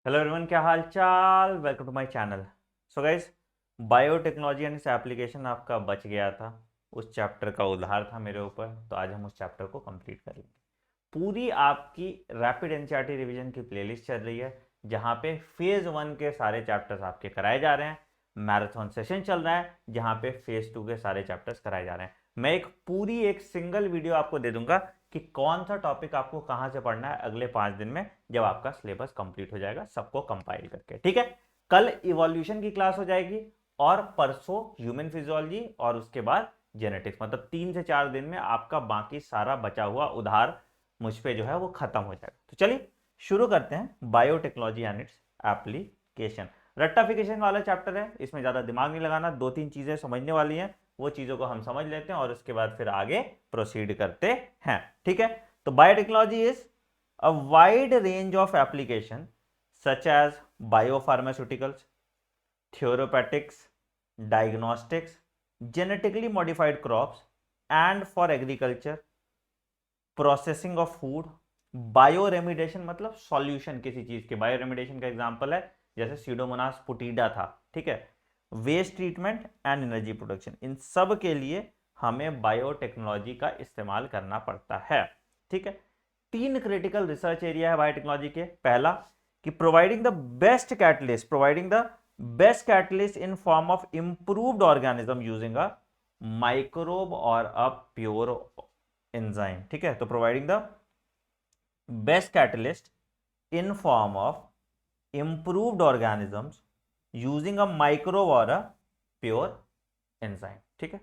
Hello everyone, क्या हाल चाल। Welcome to my channel. So guys, biotechnology and इस एप्लीकेशन आपका बच गया था। उस चैप्टर का उधार था मेरे ऊपर, तो आज हम उस चैप्टर को कंप्लीट कर लेंगे। पूरी आपकी रैपिड एनसीईआरटी रिवीजन की प्लेलिस्ट चल रही है, जहाँ पे फेज 1 के सारे चैप्टर्स आपके कराए जा रहे हैं। मैराथन सेशन चल रहा है जहाँ पे फेज 2 के सारे चैप्टर्स कराए जा रहे हैं। मैं एक सिंगल वीडियो आपको दे दूंगा कि कौन सा टॉपिक आपको कहां से पढ़ना है अगले 5 दिन में, जब आपका सिलेबस कंप्लीट हो जाएगा सबको कंपाइल करके। ठीक है, कल इवोल्यूशन की क्लास हो जाएगी और परसों ह्यूमन फिजियोलॉजी और उसके बाद जेनेटिक्स। मतलब 3 से 4 दिन में आपका बाकी सारा बचा हुआ उधार मुझ पे जो है वो खत्म हो जाएगा। तो चलिए शुरू करते हैं बायोटेक्नोलॉजी एंड इट्स एप्लीकेशन। रट्टाफिकेशन वाला चैप्टर है, इसमें ज्यादा दिमाग नहीं लगाना, 2-3 चीजें समझने वाली हैं, वो चीजों को हम समझ लेते हैं और उसके बाद फिर आगे प्रोसीड करते हैं। ठीक है, तो biotechnology is a wide range of application such as biopharmaceuticals, therapeutics, diagnostics, genetically modified crops and for agriculture, processing of food, bioremediation मतलब सॉल्यूशन किसी चीज के। बायो रेमिडेशन का एग्जांपल है जैसे सीडोमोनास पुटीडा था। ठीक है, waste treatment and energy production, इन सब के लिए हमें बायोटेक्नोलॉजी का इस्तेमाल करना पड़ता है। ठीक है, 3 क्रिटिकल रिसर्च एरिया है बायोटेक्नोलॉजी के। पहला कि providing the best catalyst in form of improved organism using a microbe और अ प्योर एंजाइम। ठीक है, तो providing the best catalyst in form of improved organisms using a microbe और a pure enzyme. ठीक है,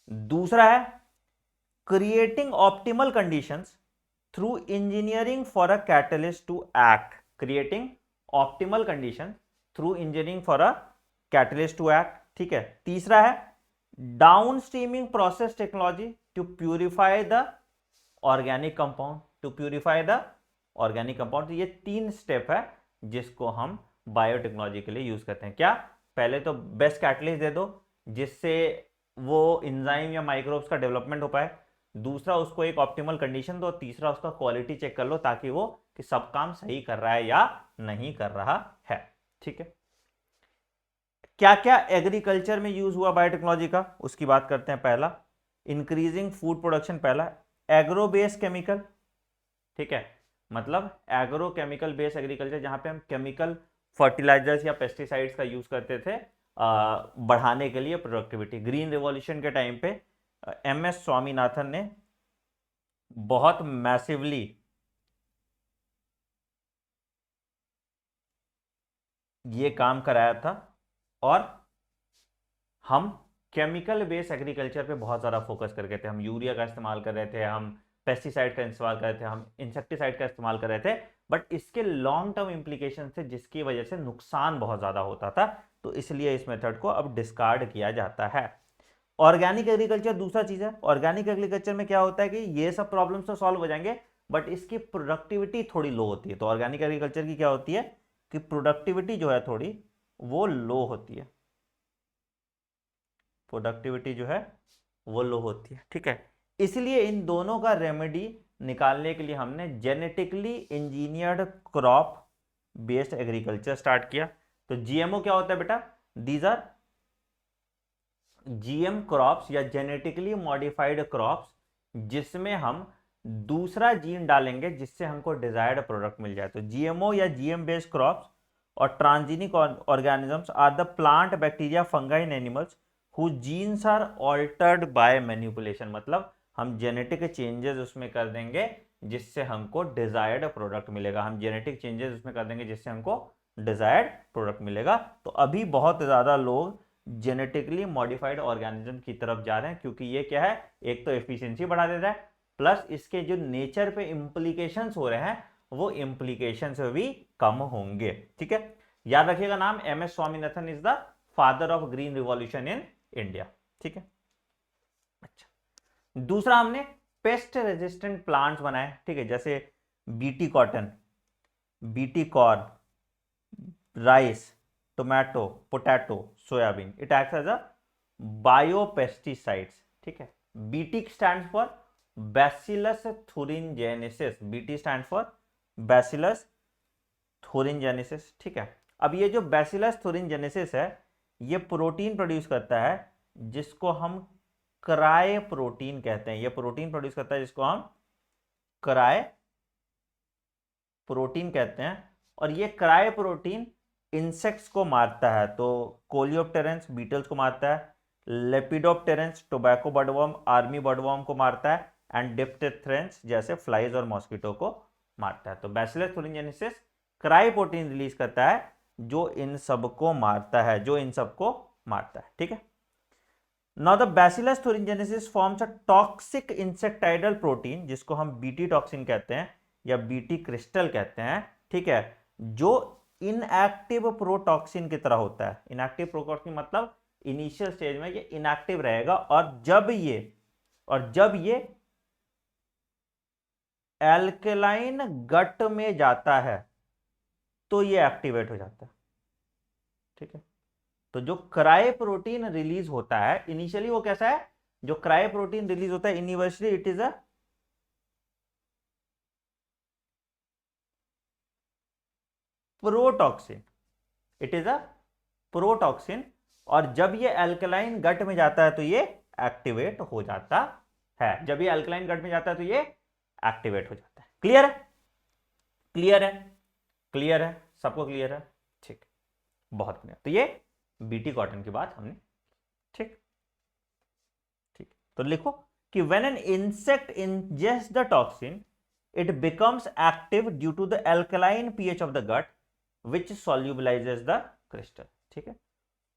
दूसरा है creating optimal conditions through engineering for a catalyst to act. Creating optimal condition through engineering for a catalyst to act. ठीक है, तीसरा है down streaming process technology to purify the organic compound. तो ये 3 स्टेप है जिसको हम बायोटेक्नोलॉजी के लिए यूज करते हैं। क्या? पहले तो बेस्ट कैटलिस्ट दे दो जिससे वो इंजाइम या माइक्रोब्स का डेवलपमेंट हो पाए। दूसरा, उसको एक ऑप्टिमल कंडीशन दो। तीसरा, उसका क्वालिटी चेक कर लो ताकि वो कि सब काम सही कर रहा है या नहीं कर रहा है। ठीक है, क्या क्या एग्रीकल्चर में यूज हुआ बायोटेक्नोलॉजी का उसकी बात करते हैं। पहला, इंक्रीजिंग फूड प्रोडक्शन। पहला, एग्रो बेस्ड केमिकल। ठीक है, मतलब एग्रो केमिकल बेस्ड एग्रीकल्चर, जहां पे हम केमिकल फर्टिलाइजर्स या पेस्टिसाइड्स का यूज करते थे बढ़ाने के लिए प्रोडक्टिविटी। ग्रीन रिवॉल्यूशन के टाइम पे एमएस स्वामीनाथन ने बहुत मैसिवली ये काम कराया था और हम केमिकल बेस्ड एग्रीकल्चर पे बहुत ज़्यादा फोकस कर रहे थे। हम यूरिया का इस्तेमाल कर रहे थे, हम पेस्टिसाइड का इस्तेमाल कर रहे थे, हम इंसेक्टिसाइड का इस्तेमाल कर रहे थे, बट इसके लॉन्ग टर्म इंप्लीकेशन थे जिसकी वजह से नुकसान बहुत ज़्यादा होता था। तो इसलिए इस मेथड को अब डिस्कार्ड किया जाता है। ऑर्गेनिक एग्रीकल्चर दूसरा चीज़ है। ऑर्गेनिक एग्रीकल्चर में क्या होता है कि ये सब प्रॉब्लम्स तो सॉल्व हो जाएंगे बट इसकी प्रोडक्टिविटी थोड़ी लो होती है। तो ऑर्गेनिक एग्रीकल्चर की क्या होती है कि प्रोडक्टिविटी जो है थोड़ी वो लो होती है। प्रोडक्टिविटी जो है वो लो होती है। ठीक है, इसलिए इन दोनों का रेमेडी निकालने के लिए हमने genetically engineered crop based agriculture start किया। तो जीएमओ क्या होता है बेटा? दीज आर जीएम क्रॉप्स या जेनेटिकली मॉडिफाइड क्रॉप्स जिसमें हम दूसरा जीन डालेंगे जिससे हमको डिजायर्ड प्रोडक्ट मिल जाए। तो जीएमओ या जीएम बेस्ड क्रॉप्स और transgenic organisms are the plant, bacteria, fungi and animals whose genes are altered by manipulation। मतलब हम जेनेटिक चेंजेस उसमें कर देंगे जिससे हमको डिजायर्ड प्रोडक्ट मिलेगा। हम जेनेटिक चेंजेस उसमें कर देंगे जिससे हमको डिजायर्ड प्रोडक्ट मिलेगा। तो अभी बहुत ज्यादा लोग जेनेटिकली मॉडिफाइड ऑर्गेनिज्म की तरफ जा रहे हैं क्योंकि ये क्या है, एक तो एफिशिएंसी बढ़ा देता है प्लस इसके जो नेचर पे इंप्लीकेशंस हो रहे हैं वो इंप्लीकेशंस भी कम होंगे। ठीक है, याद रखिएगा नाम, M S Swaminathan is the father of green revolution in India. ठीक है, अच्छा, दूसरा हमने पेस्ट रेजिस्टेंट प्लांट्स बनाए। ठीक है, जैसे BT cotton, BT corn, rice, tomato, potato, soybean. It acts as a biopesticides. ठीक है, BT stand for Bacillus thuringiensis. BT stand for Bacillus thuringiensis, ठीक है। अब ये जो बैसिलस थोरिनजेनेसिस है ये प्रोटीन प्रोड्यूस करता है जिसको हम क्राय प्रोटीन कहते हैं। ये प्रोटीन प्रोड्यूस करता है जिसको हम क्राय प्रोटीन कहते हैं। और ये क्राय प्रोटीन इंसेक्ट्स को मारता है, तो कोलियोप्टेरेंस बीटल्स को मारता है, lepidopterans tobacco budworm army budworm को मारता है, एंड डिप्टेरेंस जैसे फ्लाइज और मॉस्किटो को मारता है। तो बैसिलस थोरिनजेनेसिस क्राय प्रोटीन रिलीज करता है जो इन सबको मारता है, जो इन सबको मारता है, ठीक है। Now the Bacillus thuringiensis forms a toxic insecticidal protein जिसको हम बीटी टॉक्सिन कहते हैं या बीटी क्रिस्टल कहते हैं, ठीक है, जो इनएक्टिव प्रोटॉक्सिन की तरह होता है। इनएक्टिव प्रोटॉक्सिन मतलब इनिशियल स्टेज में ये इनएक्टिव रहेगा और जब ये एल्केलाइन गट में जाता है तो ये एक्टिवेट हो जाता है, ठीक है। तो जो क्राय प्रोटीन रिलीज होता है इनिशियली वो कैसा है, जो क्राय प्रोटीन रिलीज होता है initially it is a protoxin, it is a protoxin. और जब ये अल्कलाइन गट में जाता है तो ये एक्टिवेट हो जाता है। जब ये अल्कलाइन गट में जाता है तो ये एक्टिवेट हो जाता है। क्लियर है? क्लियर है? क्लियर है? सबको क्लियर है? ठीक, बहुत क्लियर। तो ये बीटी कॉटन की बात हमने, ठीक ठीक। तो लिखो कि when an insect ingest the toxin it becomes active due to the alkaline pH of the gut which solubilises the crystal, ठीक है।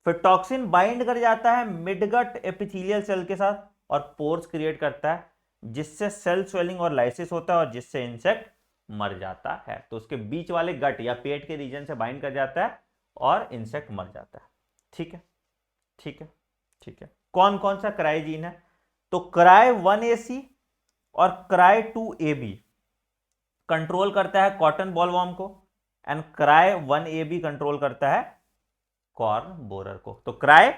फिर टॉक्सिन बाइंड कर जाता है मिडगट एपिथेलियल सेल के साथ और पोर्स क्रिएट करता है जिससे सेल स्वेलिंग और लाइसिस होता है और जिससे इंसेक्ट मर जाता है। तो उसके बीच वाले गट या पेट के रीजन से बाइंड कर जाता है और इंसेक्ट मर जाता है, ठीक है ठीक है ठीक है। कौन कौन सा क्राय जीन है, तो क्राय 1AC और क्राय 2AB कंट्रोल करता है कॉटन बॉलवॉर्म को एंड क्राय 1AB कंट्रोल करता है कॉर्न बोरर को। तो क्राय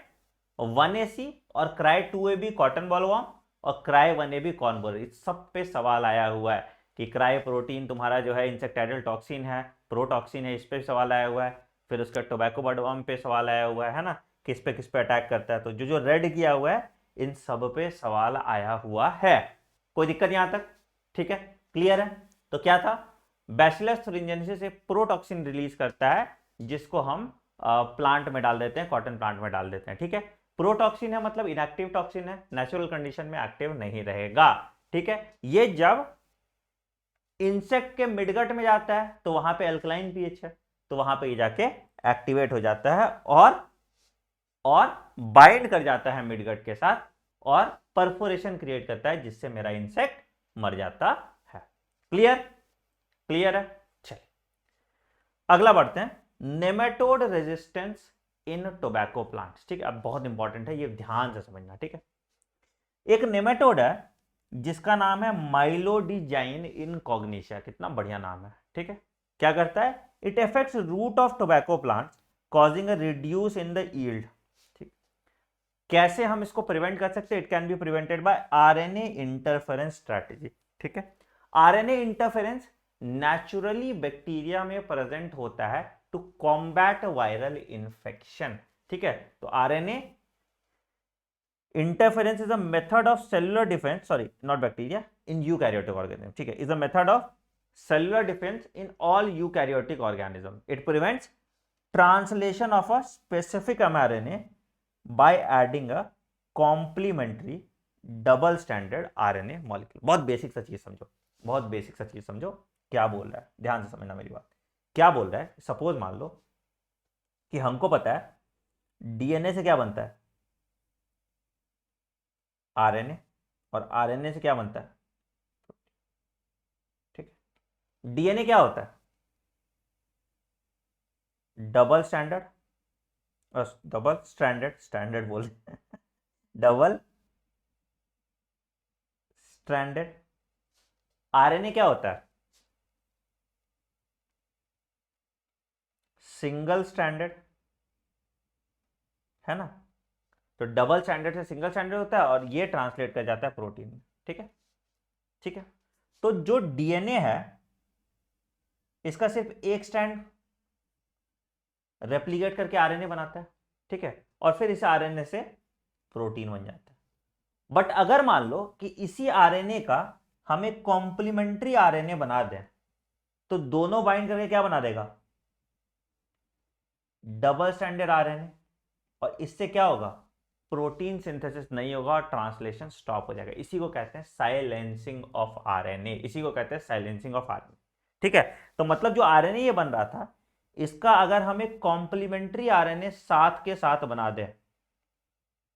1AC और क्राय 2AB कॉटन बॉलवॉर्म और क्राय 1AB कॉर्न बोरर, इस सब पे सवाल आया हुआ है कि क्राय प्रोटीन तुम्हारा जो है इंसेक्टाइडल टॉक्सिन है, प्रोटॉक्सिन है, इस पे सवाल आया हुआ है। फिर उसका टोबैको बर्डवर्म पे सवाल आया हुआ है ना, किस पे अटैक करता है। तो जो जो रेड किया हुआ है इन सब पे सवाल आया हुआ है। कोई दिक्कत यहां तक? ठीक है, क्लियर है। तो क्या था, बैसिलस थोरिनजेनेसिस एक प्रोटॉक्सिन रिलीज करता है जिसको हम प्लांट में डाल देते हैं, कॉटन प्लांट में डाल देते हैं, ठीक है। प्रोटॉक्सिन है मतलब इनएक्टिव टॉक्सिन है, नेचुरल कंडीशन में एक्टिव नहीं रहेगा, ठीक है। ये जब इंसेक्ट के मिडगट में जाता है तो वहां पे अल्कलाइन पीएच है, तो वहां पे ये जाके एक्टिवेट हो जाता है और बाइंड कर जाता है मिडगट के साथ और परफोरेशन क्रिएट करता है जिससे मेरा इंसेक्ट मर जाता है। क्लियर? क्लियर है। चलिए अगला बढ़ते हैं, nematode resistance in tobacco plants, ठीक है। अब बहुत इंपॉर्टेंट है, ये ध्यान से समझना, ठीक है। एक नेमेटोड है जिसका नाम है माइलोडिजाइन इनकॉग्निशिया, कितना बढ़िया नाम है, ठीक है। क्या करता है, it affects root of tobacco plants causing a reduce in the yield, ठीक। कैसे हम इसको प्रिवेंट कर सकते हैं, it can be prevented by RNA interference strategy, ठीक है। आरएनए इंटरफेरेंस नेचुरली बैक्टीरिया में प्रेजेंट होता है टू कॉम्बैट वायरल इन्फेक्शन, ठीक है। तो RNA interference is a method of cellular defense, sorry not bacteria, in eukaryotic organism, ठीक है, is a method of cellular defense in all eukaryotic organism. It prevents translation of a specific mRNA by adding a complementary double stranded RNA molecule. बहुत basic सा चीज समझो, बहुत basic सा चीज समझो, क्या बोल रहा है, ध्यान से समझना मेरी बात। क्या बोल रहा है, सपोज मान लो कि हमको पता है डीएनए से क्या बनता है, आरएनए, और आरएनए से क्या बनता है, ठीक है। डीएनए क्या होता है, double standard, double standard, standard बोल डबल स्ट्रैंडेड। आरएनए क्या होता है, सिंगल स्टैंडर्ड, है ना। तो डबल स्टैंडर्ड से सिंगल स्टैंडर्ड होता है और ये ट्रांसलेट कर जाता है प्रोटीन में, ठीक है ठीक है। तो जो डीएनए है इसका सिर्फ एक स्ट्रैंड रेप्लिकेट करके आरएनए बनाता है, ठीक है, और फिर इस आरएनए से प्रोटीन बन जाता है। बट अगर मान लो कि इसी आरएनए का हम एक कॉम्प्लीमेंट्री आरएनए बना दें, तो दोनों बाइंड करके क्या बना देगा, डबल स्ट्रैंडेड आरएनए, और इससे क्या होगा, प्रोटीन सिंथेसिस नहीं होगा और ट्रांसलेशन स्टॉप हो जाएगा। इसी को कहते हैं साइलेंसिंग ऑफ आरएनए, इसी को कहते हैं साइलेंसिंग ऑफ आरएनए, ठीक है। तो मतलब जो आरएनए ये बन रहा था, इसका अगर हम एक कॉम्प्लीमेंट्री आरएनए साथ के साथ बना दें,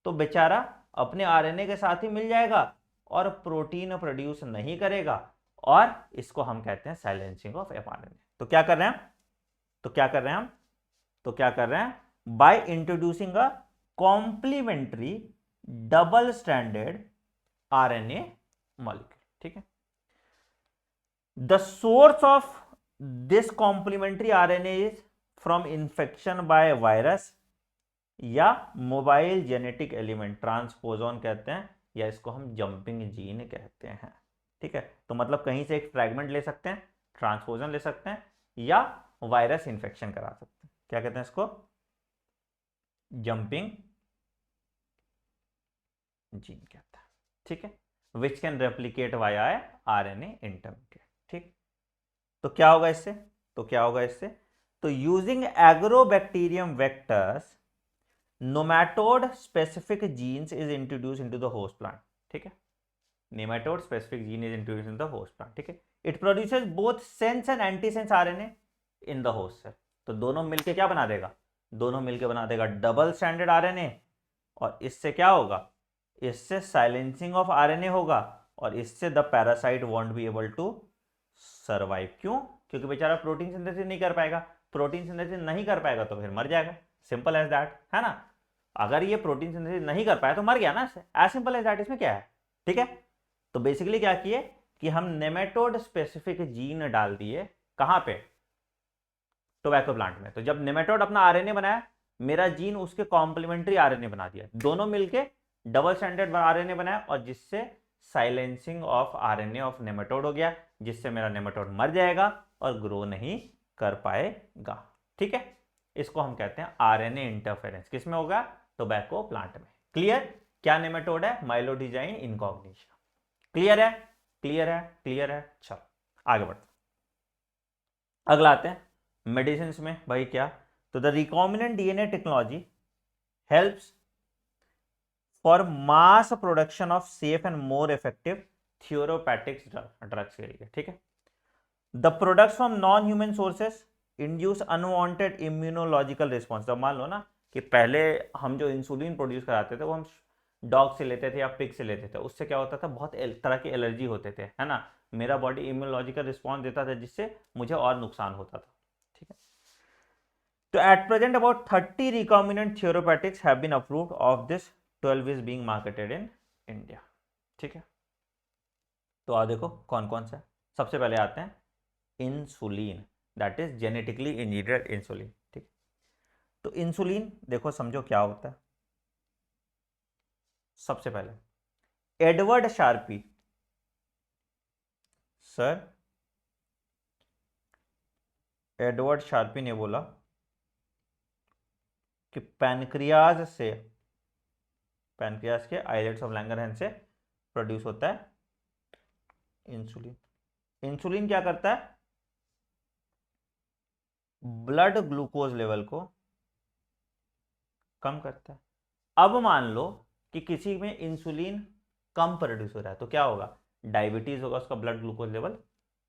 तो बेचारा अपने आरएनए के साथ ही मिल जाएगा और प्रोटीन प्रोड्यूस नहीं करेगा, और इसको हम कहते हैं साइलेंसिंग ऑफ एमआरएनए। तो क्या कर रहे हैं हम, by introducing a complementary double stranded RNA molecule, ठीक है। The source of this complementary RNA is from infection by virus या मोबाइल जेनेटिक एलिमेंट, ट्रांसपोजोन कहते हैं, या इसको हम जंपिंग जीन कहते हैं, ठीक है। तो मतलब कहीं से एक फ्रैगमेंट ले सकते हैं, ट्रांसपोजन ले सकते हैं, या वायरस इंफेक्शन करा सकते हैं, क्या कहते हैं इसको, जंपिंग जीन कहता है, ठीक है, which can replicate via RNA intermediate, ठीक। तो क्या होगा इससे, तो using Agrobacterium vectors nematode specific genes is introduce into the host plant, ठीक है, nematode specific gene is introduce in the host plant, ठीक है। It produces both sense and antisense RNA in the host cell. तो दोनों मिलके क्या बना देगा, डबल स्ट्रैंडेड आरएनए, और इससे क्या होगा, इससे साइलेंसिंग ऑफ आरएनए होगा, और इससे the parasite won't be able to survive. क्यों, क्योंकि बेचारा प्रोटीन सिंथेसिस नहीं कर पाएगा, तो फिर मर जाएगा, सिंपल एज दैट, है ना। अगर ये प्रोटीन सिंथेसिस नहीं कर पाया तो मर गया ना, एज सिंपल एज दैट, इसमें क्या है, ठीक है। तो बेसिकली क्या किए कि हम नेमेटोड स्पेसिफिक जीन डाल दिए, कहां पे, टोबैको प्लांट में। तो जब नेमेटोड अपना आरएनए बनाया, मेरा जीन उसके कॉम्प्लीमेंट्री आरएनए बना दिया, दोनों मिलके डबल स्टैंडर्ड आरएनए बनाया, और जिससे silencing of RNA of nematode हो गया, जिससे मेरा नेमेटोड मर जाएगा और ग्रो नहीं कर पाएगा, ठीक है। इसको हम कहते हैं आरएनए इंटरफेरेंस, किसमें होगा, टोबैको प्लांट में। क्लियर, क्या नेमेटोड है, माइलोडिजाइन इनकॉग्निटा। क्लियर है, चलो आगे बढ़ते, अगला आते हैं मेडिसिन में। भाई क्या, तो the recombinant DNA technology helps for mass production of safe and more effective therapeutics drugs के लिए, ठीक है। The products from non human sources induce unwanted immunological response. तो मान लो ना कि पहले हम जो इंसुलिन प्रोड्यूस कराते थे वो हम डॉग से लेते थे या पिग से लेते थे, उससे क्या होता था, बहुत तरह की एलर्जी होते थे, है ना, मेरा बॉडी इम्यूनोलॉजिकल रिस्पॉन्स देता था, जिससे मुझे और नुकसान होता था, ठीक है। तो at present about 30 recombinant therapeutics have been approved, of this 12 is being marketed in India, ठीक है। तो आ देखो कौन कौन सा है। सबसे पहले आते हैं insulin, that is genetically engineered insulin, ठीक। तो इंसुलिन देखो समझो क्या होता है। सबसे पहले Edward sharpy sir, Edward sharpy ने बोला कि पैनक्रियाज के आइलेट्स ऑफ लैंगरहैंस से प्रोड्यूस होता है इंसुलिन। इंसुलिन क्या करता है, ब्लड ग्लूकोज लेवल को कम करता है। अब मान लो कि किसी में इंसुलिन कम प्रोड्यूस हो रहा है, तो क्या होगा, डायबिटीज होगा, उसका ब्लड ग्लूकोज लेवल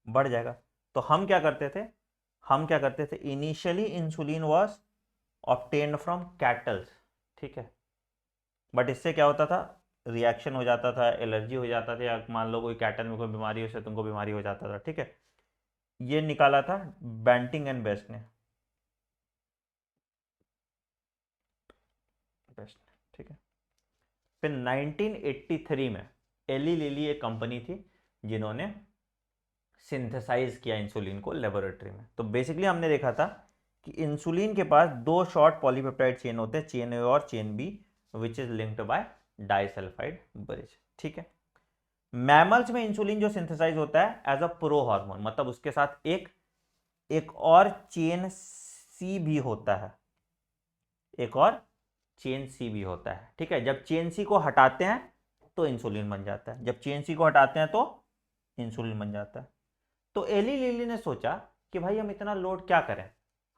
बढ़ जाएगा। तो हम क्या करते थे, initially insulin was obtained from kettles, ठीक है, बट इससे क्या होता था, रिएक्शन हो जाता था, एलर्जी हो जाता था, या मान लो कोई कैटल में कोई बीमारी हो, तुमको बीमारी हो जाता था, ठीक है। ये निकाला था बैंटिंग एंड बेस्ट ने, ठीक है। फिर 1983 में एली लिली एक कंपनी थी जिन्होंने सिंथेसाइज किया इंसुलिन को लेबोरेटरी में। तो बेसिकली हमने देखा था कि इंसुलिन के पास दो शॉर्ट पॉलीपेप्टाइड चेन होते हैं, चेन ए और chain B, which is linked by disulphide bridge, ठीक है। मैमल्स में इंसुलिन जो सिंथेसाइज होता है एज अ प्रो हार्मोन, मतलब उसके साथ एक और चेन सी भी होता है, एक और चेन सी भी होता है। ठीक है, जब चेन सी को हटाते हैं तो इंसुलिन बन जाता है, जब चेन सी को हटाते हैं तो इंसुलिन बन जाता है। तो एली लिली ने सोचा कि भाई हम इतना लोड क्या करें,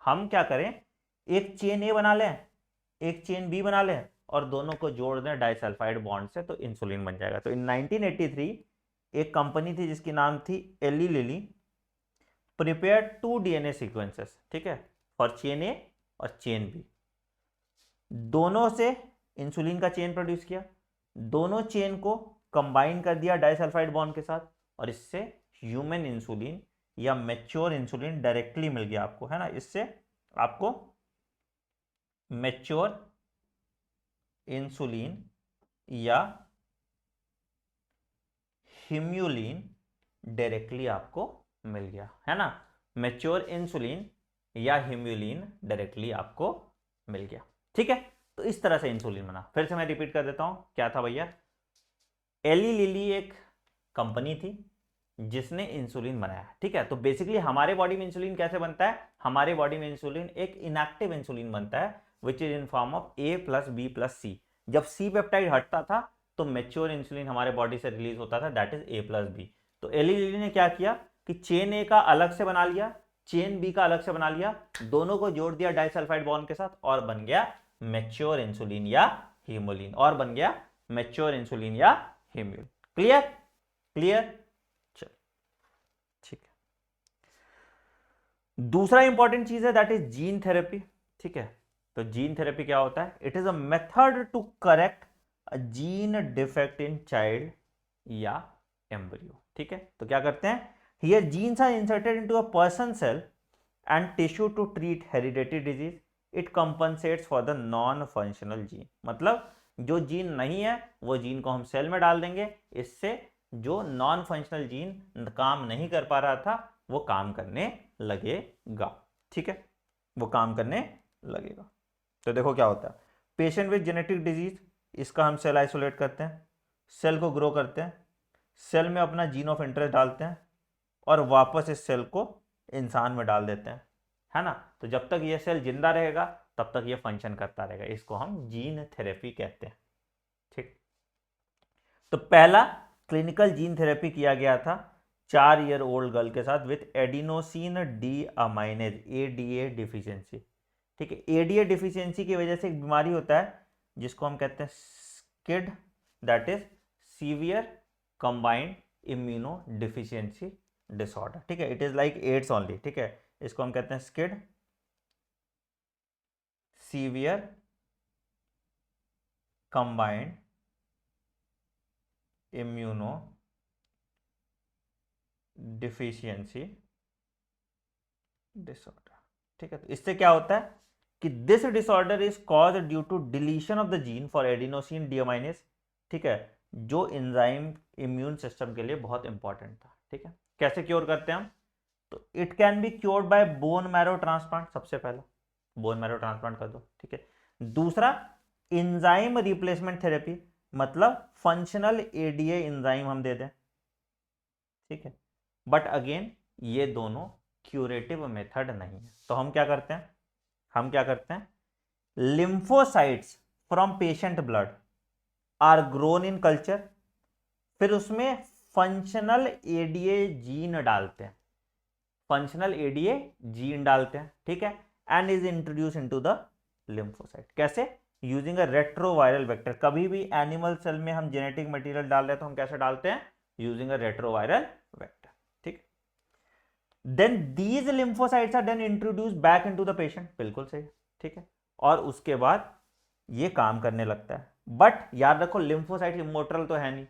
हम क्या करें, एक चेन ए बना लें, एक चेन बी बना लें और दोनों को जोड़ दें डाइसल्फाइड बॉन्ड से, तो इंसुलिन बन जाएगा। तो इन 1983 एक कंपनी थी जिसकी नाम थी Eli Lilly, prepare 2 DNA sequences, ठीक है, फॉर चेन ए और चेन बी। दोनों से इंसुलिन का चेन प्रोड्यूस किया, दोनों चेन को कंबाइन कर दिया डाइसल्फाइड बॉन्ड के साथ, और इससे ह्यूमन इंसुलिन या मैच्योर इंसुलिन डायरेक्टली मिल गया आपको, है ना। इससे आपको मैच्योर इंसुलिन या हिम्यूलिन डायरेक्टली आपको मिल गया, है ना। मैच्योर इंसुलिन या हिम्यूलिन डायरेक्टली आपको मिल गया। ठीक है, तो इस तरह से इंसुलिन बना। फिर से मैं रिपीट कर देता हूं, क्या था भैया, एली लिली एक कंपनी थी जिसने इंसुलिन बनाया। ठीक है, तो बेसिकली हमारे बॉडी में इंसुलिन कैसे बनता है, हमारे बॉडी में इंसुलिन एक इनएक्टिव इंसुलिन बनता है which is in form of A plus B plus C. जब सी पेप्टाइड हटता था तो मैच्योर इंसुलिन हमारे बॉडी से रिलीज होता था, that is A plus B. तो एली लिली ने क्या किया कि चेन ए का अलग से बना लिया, चेन बी का अलग से बना लिया, दोनों को जोड़ दिया डाइसल्फाइड बॉन्ड के साथ और बन गया मैच्योर इंसुलिन या हीमोलिन, और बन गया मैच्योर इंसुलिन या हीमोलिन। क्लियर, क्लियर, चल ठीक है। दूसरा इंपॉर्टेंट चीज है दैट इज जीन थेरेपी। ठीक है, तो जीन थेरेपी क्या होता है, it is a method to correct a gene defect in child या एम्ब्रियो। ठीक है, तो क्या करते हैं, here genes are inserted into a person cell and tissue to treat hereditary disease, it compensates for the non functional gene. मतलब जो gene नहीं है वो जीन को हम सेल में डाल देंगे, इससे जो नॉन फंक्शनल जीन काम नहीं कर पा रहा था वो काम करने लगेगा। ठीक है, वो काम करने लगेगा। तो देखो क्या होता है, पेशेंट विद जेनेटिक डिजीज, इसका हम सेल आइसोलेट करते हैं, सेल को ग्रो करते हैं, सेल में अपना जीन ऑफ इंटरेस्ट डालते हैं और वापस इस सेल को इंसान में डाल देते हैं, है ना। तो जब तक ये सेल जिंदा रहेगा तब तक ये फंक्शन करता रहेगा, इसको हम जीन थेरेपी कहते हैं। ठीक, तो पहला क्लिनिकल जीन थेरेपी किया गया था 4 ईयर ओल्ड गर्ल के साथ with adenosine D aminase, ADA deficiency. ठीक है, एडीए डिफिशियंसी की वजह से एक बीमारी होता है जिसको हम कहते हैं SCID, that is severe combined immunodeficiency disorder. ठीक है, it is like AIDS only. ठीक है, इसको हम कहते हैं SCID, severe combined immunodeficiency disorder. ठीक है, तो इससे क्या होता है कि this disorder is cause due to deletion of the gene for adenosine deaminase. ठीक है, जो एंजाइम इम्यून सिस्टम के लिए बहुत इंपॉर्टेंट था। ठीक है, कैसे क्योर करते हैं हम, तो it can be cured by bone marrow transplant, सबसे पहला बोन मैरो ट्रांसप्लांट कर दो। ठीक है, दूसरा एंजाइम रिप्लेसमेंट थेरेपी, मतलब फंक्शनल एडीए एंजाइम हम दे दें। ठीक है, बट अगेन ये दोनों क्यूरेटिव मेथड नहीं है, तो हम क्या करते हैं, हम क्या करते हैं, lymphocytes from patient blood are grown in culture, फिर उसमें फंक्शनल एडीए जीन डालते हैं, फंक्शनल एडीए जीन डालते हैं। ठीक है, and is introduce into the lymphocyte. कैसे, यूजिंग अ रेट्रोवायरल वेक्टर। कभी भी एनिमल सेल में हम जेनेटिक मटेरियल डाल रहे हैं तो हम कैसे डालते हैं, यूजिंग अ रेट्रोवायरल वेक्टर। ठीक, then these lymphocytes are then introduce back into the patient, बिल्कुल सही। ठीक है, और उसके बाद ये काम करने लगता है, बट याद रखो लिम्फोसाइट इमोर्टल तो है नहीं,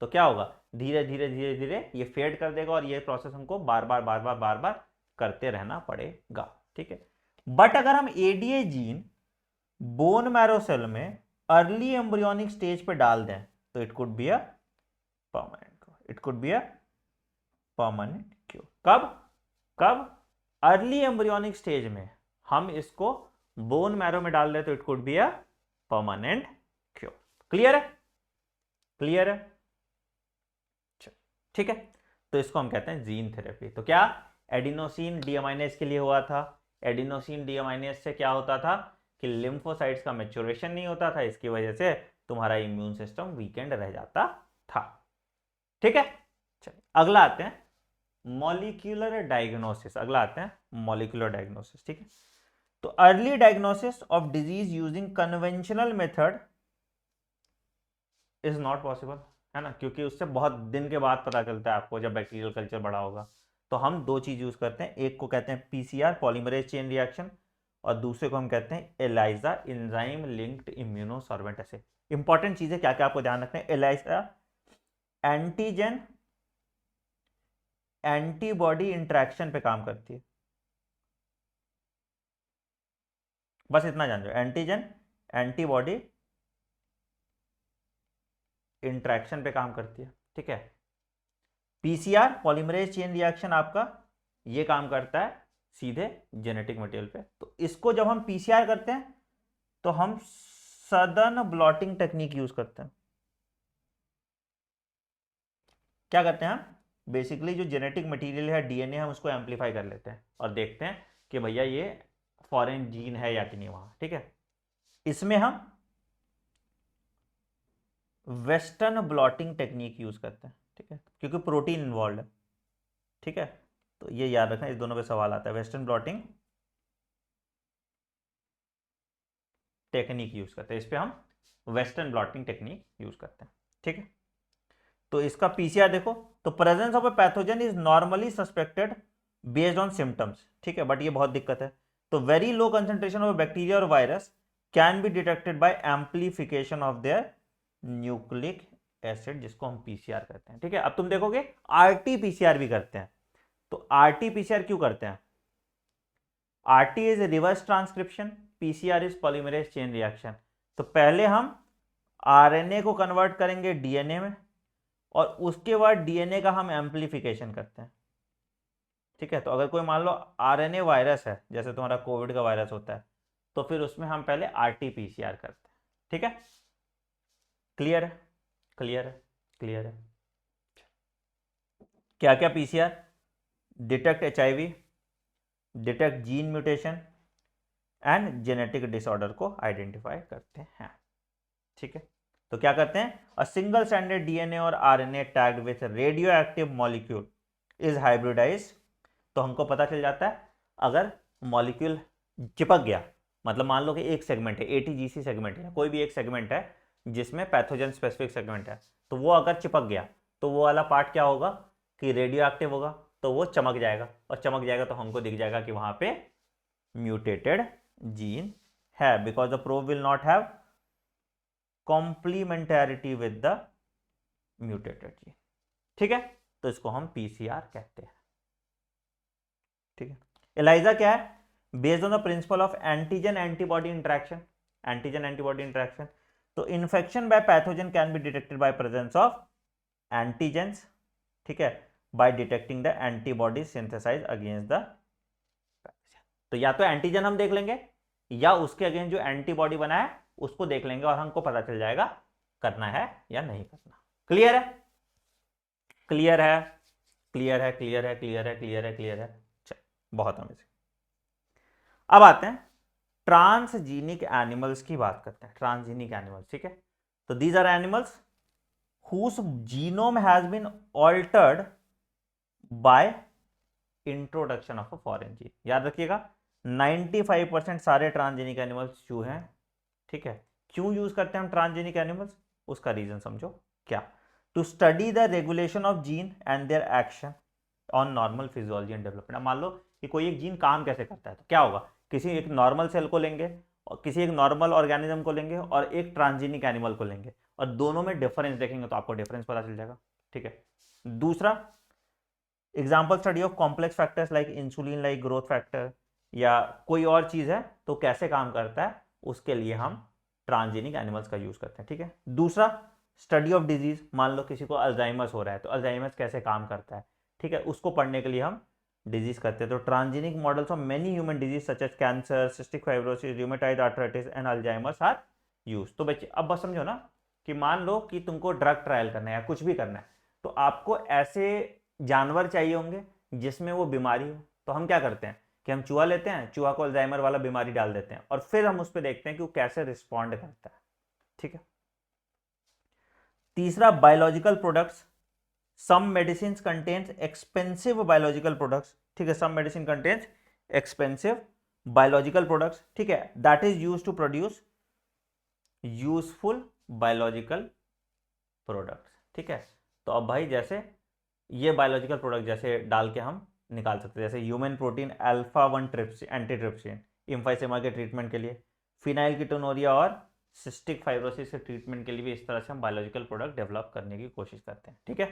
तो क्या होगा, धीरे धीरे धीरे धीरे ये फेड कर देगा और ये प्रोसेस हमको बार बार बार बार बार बार करते रहना पड़ेगा। ठीक है, बट अगर हम ADA gene bone marrow cell में अर्ली एम्ब्रियोनिक स्टेज पे डाल दें तो it could be a permanent, it could be a permanent cure. कब, कब, अर्ली एम्ब्रियोनिक स्टेज में हम इसको बोन मैरो में डाल दें तो it could be a permanent cure. Clear है, क्लियर है, ठीक है, तो इसको हम कहते हैं जीन थेरेपी। तो क्या एडिनोसिन डीअमाइनेज के लिए हुआ था, एडिनोसिन डीअमाइनेज से क्या होता था कि लिम्फोसाइट्स का मैच्योरेशन नहीं होता था, इसकी वजह से तुम्हारा इम्यून सिस्टम वीकेंड रह जाता था। ठीक है, चलिए अगला आते हैं मॉलिक्यूलर डायग्नोसिस। अगला आते हैं मॉलिक्यूलर डायग्नोसिस। ठीक है, तो early diagnosis of disease using conventional method is not possible, है ना, क्योंकि उससे बहुत दिन के बाद पता चलता है आपको जब बैक्टीरियल कल्चर बड़ा होगा। तो हम दो चीज यूज करते हैं, एक को कहते हैं पीसीआर पॉलीमरेज चेन रिएक्शन, और दूसरे को हम कहते हैं एलाइजा एंजाइम लिंक्ड इम्यूनोसॉर्बेंट एसे। इंपॉर्टेंट चीजें क्या क्या आपको ध्यान रखना है, एलाइजा एंटीजन एंटीबॉडी इंटरेक्शन पे काम करती है, बस इतना जान लो, एंटीजन एंटीबॉडी इंटरेक्शन पे काम करती है। ठीक है, पीसीआर पॉलीमरेज चेन रिएक्शन आपका ये काम करता है सीधे जेनेटिक मटेरियल पे। तो इसको जब हम पीसीआर करते हैं तो हम सदर्न ब्लॉटिंग टेक्निक यूज करते हैं। क्या करते हैं हम, बेसिकली जो जेनेटिक मटेरियल है डीएनए, हम उसको एम्पलीफाई कर लेते हैं और देखते हैं कि भैया ये फॉरेन जीन है या कि नहीं वहां। ठीक है, इसमें हम वेस्टर्न ब्लॉटिंग टेक्निक यूज करते हैं। ठीक है, क्योंकि प्रोटीन इन्वॉल्व है। ठीक है, तो ये याद रखना, इस दोनों पे सवाल आता है, वेस्टर्न ब्लॉटिंग टेक्निक यूज करते हैं, इस पे हम वेस्टर्न ब्लॉटिंग टेक्निक यूज करते हैं। ठीक है, तो इसका पीसीआर देखो, तो presence of a pathogen is normally suspected based on symptoms. ठीक है, बट ये बहुत दिक्कत है। तो very low concentration of bacteria और virus can be detected by amplification of their nucleic acid, जिसको हम पीसीआर करते हैं। ठीक है, अब तुम देखोगे आरटी पीसीआर भी करते हैं। तो आरटी पीसीआर क्यों करते हैं, RT is reverse transcription, PCR is polymerase chain reaction. तो पहले हम आरएनए को कन्वर्ट करेंगे डीएनए में, और उसके बाद डीएनए का हम एम्प्लीफिकेशन करते हैं। ठीक है, तो अगर कोई मान लो आरएनए वायरस है, जैसे तुम्हारा कोविड का वायरस होता है, तो फिर उसमें हम पहले आरटी-पीसीआर करते हैं। ठीक है, क्लियर है, क्लियर है, क्लियर है। क्या क्या PCR, detect HIV, detect gene mutation and genetic disorder को आइडेंटिफाई करते हैं। ठीक है, तो क्या करते हैं, अ सिंगल स्ट्रैंडेड डीएनए और RNA tagged with radio active molecule is hybridize. तो हमको पता चल जाता है अगर मॉलिक्यूल चिपक गया, मतलब मान लो कि एक सेगमेंट है, एटीजीसी सेगमेंट है, कोई भी एक सेगमेंट है जिसमें पैथोजन स्पेसिफिक सेगमेंट है, तो वो अगर चिपक गया तो वो वाला पार्ट क्या होगा कि रेडियो एक्टिव होगा, तो वो चमक जाएगा, और चमक जाएगा तो हमको दिख जाएगा कि वहां पे म्यूटेटेड जीन है, because the probe will not have complementarity with the mutated gene. ठीक है, तो इसको हम पीसीआर कहते हैं। ठीक है, एलाइजा क्या है, based on the principle of antigen antibody interaction, antigen antibody interaction. तो infection by pathogen can be detected by presence of antigens. ठीक है, by detecting the antibody synthesise against the, तो या तो एंटीजन हम देख लेंगे या उसके अगेंस्ट जो एंटीबॉडी बना है उसको देख लेंगे, और हमको पता चल जाएगा करना है या नहीं करना। क्लियर है, क्लियर है, क्लियर है, क्लियर है, क्लियर है, क्लियर है, क्लियर है। चल, बहुत अमेजिंग। अब आते हैं ट्रांसजीनिक एनिमल्स की बात करते हैं, ट्रांसजीनिक एनिमल्स। ठीक है, तो these are animals whose genome has been altered by introduction of a foreign gene। याद रखिएगा 95% सारे ट्रांसजेनिक एनिमल्स चूहे हैं। ठीक है, क्यों यूज करते हैं हम ट्रांसजेनिक एनिमल्स, उसका रीजन समझो क्या, to study the regulation of gene and their action on normal physiology and development. मान लो कि कोई एक जीन काम कैसे करता है, तो क्या होगा, किसी एक नॉर्मल सेल को लेंगे और किसी एक नॉर्मल ऑर्गेनिज्म को लेंगे और एक ट्रांसजेनिक एनिमल को लेंगे, और दोनों में डिफरेंस देखेंगे तो आपको डिफरेंस पता चल जाएगा। ठीक है, दूसरा example study of complex factors like insulin, like growth factor, या कोई और चीज है तो कैसे काम करता है, उसके लिए हम ट्रांसजेनिक एनिमल्स का यूज करते हैं। ठीक है, दूसरा स्टडी ऑफ डिजीज, मान लो किसी को अल्जाइमर्स हो रहा है तो अल्जाइमर्स कैसे काम करता है, ठीक है, उसको पढ़ने के लिए हम डिजीज करते हैं। तो transgenic models of many human disease such as cancer, cystic fibrosis, rheumatoid arthritis and Alzheimer's are use. तो बच्चे अब बस समझो ना कि मान लो कि तुमको ड्रग ट्रायल करना है या कुछ भी करना है, तो आपको ऐसे जानवर चाहिए होंगे जिसमें वो बीमारी हो। तो हम क्या करते हैं कि हम चूहा लेते हैं, चूहा को अल्जाइमर वाला बीमारी डाल देते हैं और फिर हम उस पर देखते हैं कि वो कैसे रिस्पॉन्ड करता है। ठीक है। तीसरा, biological products. Some medicine contains expensive biological products. ठीक है, some medicine contains expensive biological products. ठीक है, that is use to produce useful biological products. ठीक है, तो अब भाई जैसे ये बायोलॉजिकल प्रोडक्ट जैसे डाल के हम निकाल सकते हैं, जैसे human protein alpha 1 trypsin antitrypsin emphysema के ट्रीटमेंट के लिए, फिनाइल कीटोनूरिया और सिस्टिक फाइब्रोसिस के ट्रीटमेंट के लिए भी इस तरह से हम बायोलॉजिकल प्रोडक्ट डेवलप करने की कोशिश करते हैं। ठीक है,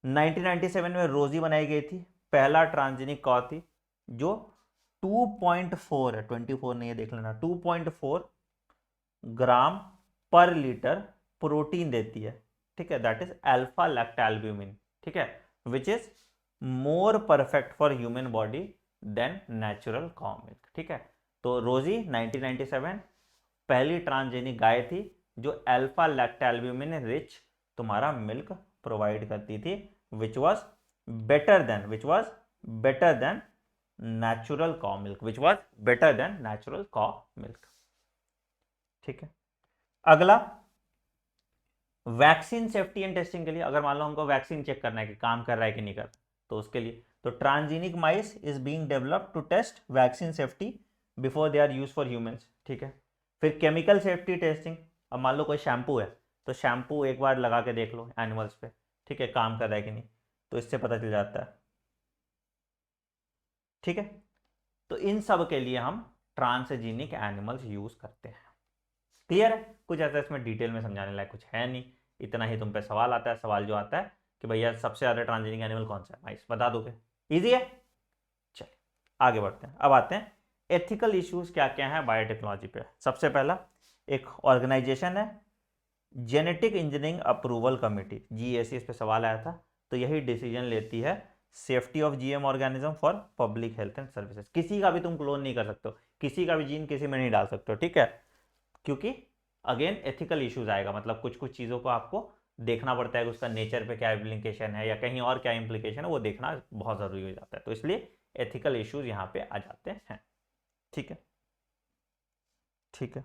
1997 में रोजी बनाई गई थी, पहला ट्रांसजेनिक कॉ थी जो 2.4 है, 24 नहीं है, देख लेना, 2.4 ग्राम पर लीटर प्रोटीन देती है। ठीक है, दैट इज अल्फा लैक्टोल्ब्यूमिन। ठीक है, which is more perfect for human body than natural cow milk. ठीक है, तो रोजी 1997 पहली ट्रांसजेनिक गाय थी जो अल्फा लैक्टोल्ब्यूमिन रिच तुम्हारा मिल्क प्रोवाइड करती थी, which was better than natural cow milk, which was better than natural cow milk. ठीक है, अगला, वैक्सीन सेफ्टी एंड टेस्टिंग के लिए, अगर मान लो हमको वैक्सीन चेक करना है कि काम कर रहा है कि नहीं कर रहा, तो उसके लिए तो transgenic mice is being developed to test vaccine safety before they are use for humans. ठीक है, फिर केमिकल सेफ्टी टेस्टिंग, अब मान लो कोई शैम्पू है तो शैम्पू एक बार लगा के देख लो एनिमल्स पे, ठीक है, काम कर रहा है कि नहीं, तो इससे पता चल जाता है। ठीक है, तो इन सब के लिए हम ट्रांसजेनिक एनिमल्स यूज करते हैं। क्लियर है? कुछ ऐसा इसमें डिटेल में समझाने लायक कुछ है नहीं, इतना ही तुम पे सवाल आता है। सवाल जो आता है कि भैया सबसे ज्यादा ट्रांसजेनिक एनिमल कौन सा है, माइस, बता दोगे? इजी है। चलिए आगे बढ़ते हैं। अब आते हैं एथिकल इश्यूज क्या क्या है बायोटेक्नोलॉजी पे। सबसे पहला एक ऑर्गेनाइजेशन है genetic engineering approval committee, GAC, इस पे सवाल आया था। तो यही डिसीजन लेती है safety of GM organism for public health and services. किसी का भी तुम क्लोन नहीं कर सकते हो, किसी का भी जीन किसी में नहीं डाल सकते हो। ठीक है, क्योंकि अगेन एथिकल इश्यूज आएगा, मतलब कुछ कुछ चीज़ों को आपको देखना पड़ता है कि उसका नेचर पे क्या इम्प्लीकेशन है या कहीं और क्या इम्प्लीकेशन है, वो देखना बहुत ज़रूरी हो जाता है। तो इसलिए एथिकल इश्यूज यहाँ पे आ जाते हैं। ठीक है, ठीक है,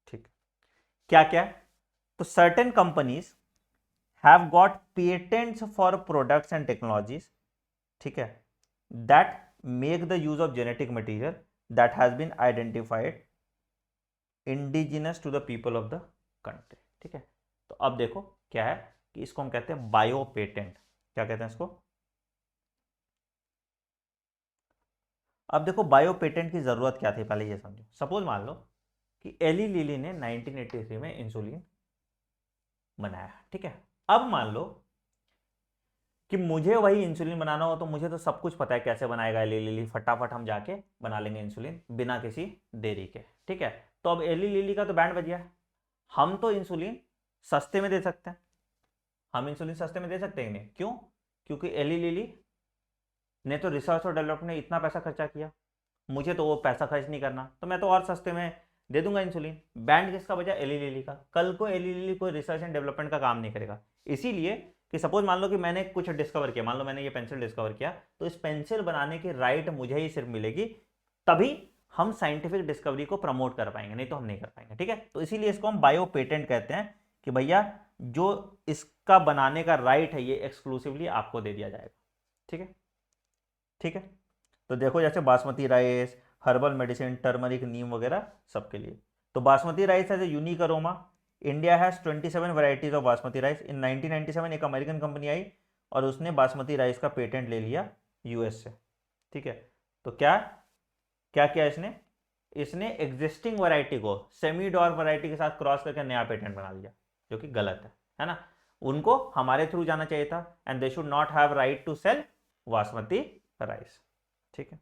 ठीक है, क्या क्या? तो certain companies have got patents for products and technologies, ठीक है, that make the use of genetic material that has been identified indigenous to the people of the country. ठीक है, तो अब देखो क्या है कि इसको हम कहते हैं बायो पेटेंट। क्या कहते हैं इसको? अब देखो बायो पेटेंट की जरूरत क्या थी, पहले ये समझो। सपोज मान लो कि एली लिली ने 1983 में इंसुलिन बनाया। ठीक है, अब मान लो कि मुझे वही इंसुलिन बनाना हो, तो मुझे तो सब कुछ पता है कैसे बनाएगा एली लिली, फटाफट हम जाके बना लेंगे इंसुलिन बिना किसी देरी के। ठीक है, तो अब एली लिली का तो बैंड बज गया, हम तो इंसुलिन सस्ते में दे सकते हैं। हम इंसुलिन सस्ते में दे सकते हैं नहीं, क्यों? क्योंकि एली लिली ने तो रिसर्च और डेवलपमेंट में इतना पैसा खर्चा किया, मुझे तो वो पैसा खर्च नहीं करना, तो मैं तो और सस्ते में दे दूंगा इंसुलिन। बैंड किसका बजा? एली लिली का। कल को एली लिली कोई रिसर्च एंड डेवलपमेंट का काम नहीं करेगा। इसीलिए कि सपोज मान लो कि मैंने कुछ डिस्कवर किया, मान लो मैंने ये पेंसिल डिस्कवर किया, तो इस पेंसिल बनाने की राइट मुझे ही सिर्फ मिलेगी, तभी हम साइंटिफिक डिस्कवरी को प्रमोट कर पाएंगे, नहीं तो हम नहीं कर पाएंगे। ठीक है, तो इसीलिए इसको हम बायो पेटेंट कहते हैं कि भैया जो इसका बनाने का राइट है ये एक्सक्लूसिवली आपको दे दिया जाएगा। ठीक है, ठीक है, तो देखो जैसे basmati rice, herbal medicine, turmeric, neem वगैरह सबके लिए। तो basmati rice has a unique aroma. India has 27 varieties of basmati rice. In 1997 एक अमेरिकन कंपनी आई और उसने बासमती राइस का पेटेंट ले लिया यूएस से। ठीक है, तो क्या क्या किया इसने? इसने एग्जिस्टिंग वैरायटी को सेमी डॉर वैरायटी के साथ क्रॉस करके नया पेटेंट बना लिया, जो कि गलत है ना? उनको हमारे थ्रू जाना चाहिए था, and they should not have right to sell basmati rice. ठीक है,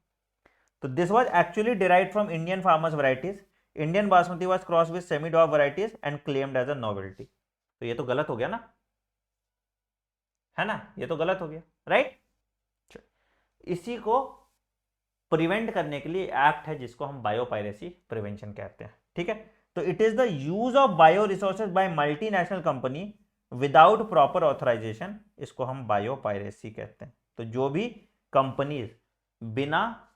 तो this was actually derived from Indian farmers varieties. Indian basmati was cross with semi डॉग varieties and claimed as a novelty. तो ये तो गलत हो गया ना, है ना? ये तो गलत हो गया, राइट? इसी को प्रिवेंट करने के लिए एक्ट है जिसको हम बायोपायरेसी प्रिवेंशन कहते हैं। ठीक है, तो it is the use of bio resources by multinational company without proper authorisation, इसको हम बायोपायरेसी कहते हैं। तो जो भी कंपनीज बिना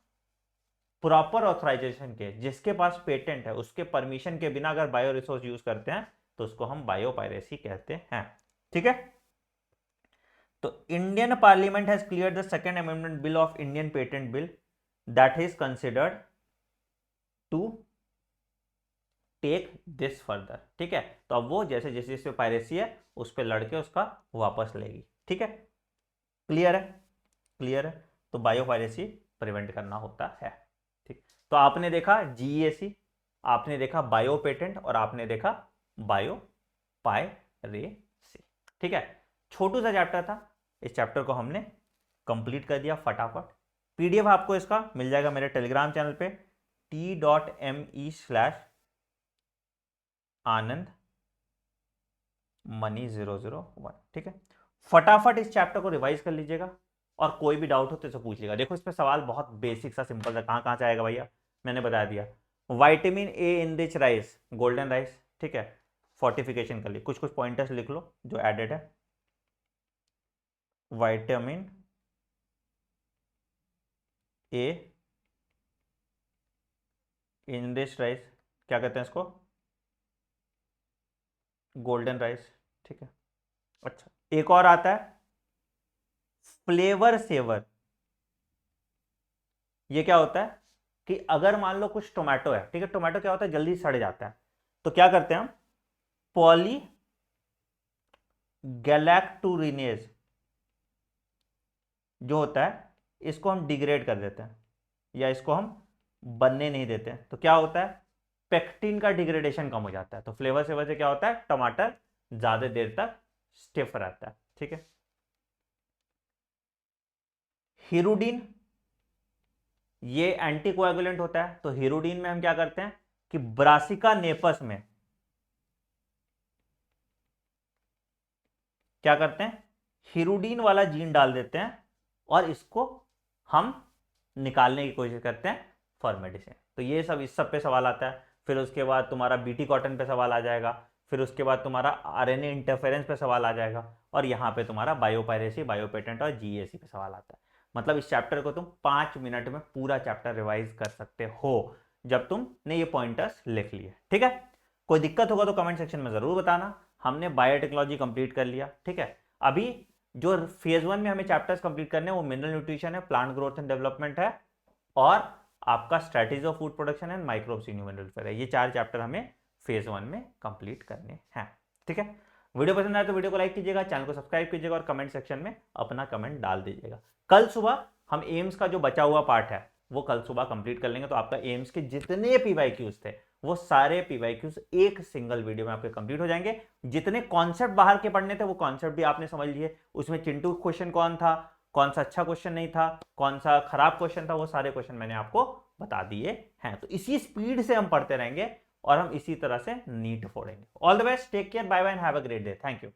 प्रॉपर ऑथराइजेशन के, जिसके पास पेटेंट है उसके परमिशन के बिना अगर बायो रिसोर्स यूज करते हैं तो उसको हम बायो पायरेसी कहते हैं। ठीक है, तो Indian parliament has clear the second amendment bill of Indian patent bill that is considered to take this further. ठीक है, तो अब वो जैसे जैसे जैसे पायरेसी है उस पर लड़के उसका वापस लेगी। ठीक है, क्लियर है, क्लियर है। तो बायो पायरेसी प्रिवेंट करना होता है। ठीक, तो आपने देखा जीएसी, आपने देखा बायो पेटेंट और आपने देखा बायो पायरेसी। ठीक है, छोटू सा चैप्टर था, इस चैप्टर को हमने कंप्लीट कर दिया फटाफट। पीडीएफ आपको इसका मिल जाएगा मेरे टेलीग्राम चैनल पे t.me/आनंद मनी 001। ठीक है, फटाफट इस चैप्टर को रिवाइज कर लीजिएगा और कोई भी डाउट हो तो इसे पूछ लीजिएगा। देखो इस पे सवाल बहुत बेसिक सा सिंपल सा, कहाँ कहाँ से आएगा भैया, मैंने बता दिया। Vitamin A in rich rice, golden rice. ठीक है, फोर्टिफिकेशन के लिए कुछ कुछ पॉइंटर्स लिख लो जो एडेड है। Vitamin A in rich rice, क्या कहते हैं इसको, गोल्डन राइस। ठीक है, अच्छा एक और आता है फ्लेवर सेवर। ये क्या होता है कि अगर मान लो कुछ टोमेटो है, ठीक है, टोमेटो क्या होता है जल्दी सड़ जाता है, तो क्या करते हैं हम, पॉली गैलेक्टोरिनेज जो होता है इसको हम डिग्रेड कर देते हैं या इसको हम बनने नहीं देते हैं, तो क्या होता है पेक्टिन का डिग्रेडेशन कम हो जाता है। तो फ्लेवर सेवर से क्या होता है, टमाटर ज्यादा देर तक स्टिफ रहता है। ठीक है, हिरुडीन, ये एंटीकोएगुलेंट होता है। तो हिरुडीन में हम क्या करते हैं कि ब्रासिका नेपस में क्या करते हैं, हिरुडीन वाला जीन डाल देते हैं और इसको हम निकालने की कोशिश करते हैं फॉर मेडिसिन। तो ये सब इस सब पे सवाल आता है। फिर उसके बाद तुम्हारा बीटी कॉटन पे सवाल आ जाएगा, फिर उसके बाद तुम्हारा आरएनए इंटरफेरेंस पे सवाल आ जाएगा, और यहाँ पे तुम्हारा बायोपायरेसी, बायोपेटेंट और जीएसी पे सवाल आता है। मतलब इस चैप्टर को तुम 5 मिनट में पूरा चैप्टर रिवाइज कर सकते हो जब तुमने ये पॉइंटर्स लिख लिए। ठीक है, कोई दिक्कत होगा तो कमेंट सेक्शन में जरूर बताना। हमने बायोटेक्नोलॉजी कंप्लीट कर लिया। ठीक है, अभी जो फेज 1 में हमें चैप्टर्स कंप्लीट करने हैं वो मिनरल न्यूट्रिशन है, प्लांट ग्रोथ एंड डेवलपमेंट है और आपका strategy of food production and microbes in human welfare है। ये 4 चैप्टर हमें फेज 1 में कंप्लीट करने हैं। ठीक है, वीडियो पसंद आए तो वीडियो को लाइक कीजिएगा, चैनल को सब्सक्राइब कीजिएगा और कमेंट सेक्शन में अपना कमेंट डाल दीजिएगा। कल सुबह हम एम्स का जो बचा हुआ पार्ट है वो कल सुबह कंप्लीट कर लेंगे, तो आपका एम्स के जितने पीवाईक्यूज थे वो सारे पीवाईक्यूज एक सिंगल वीडियो में आपके कंप्लीट हो जाएंगे। जितने कॉन्सेप्ट बाहर के पढ़ने थे वो कॉन्सेप्ट भी आपने समझ लिए, उसमें चिंटू क्वेश्चन कौन था, कौन सा अच्छा क्वेश्चन नहीं था, कौन सा खराब क्वेश्चन था, वो सारे क्वेश्चन मैंने आपको बता दिए हैं। तो इसी स्पीड से हम पढ़ते रहेंगे और हम इसी तरह से नीट फोड़ेंगे। All the best, take care, bye bye and have a great day, thank you.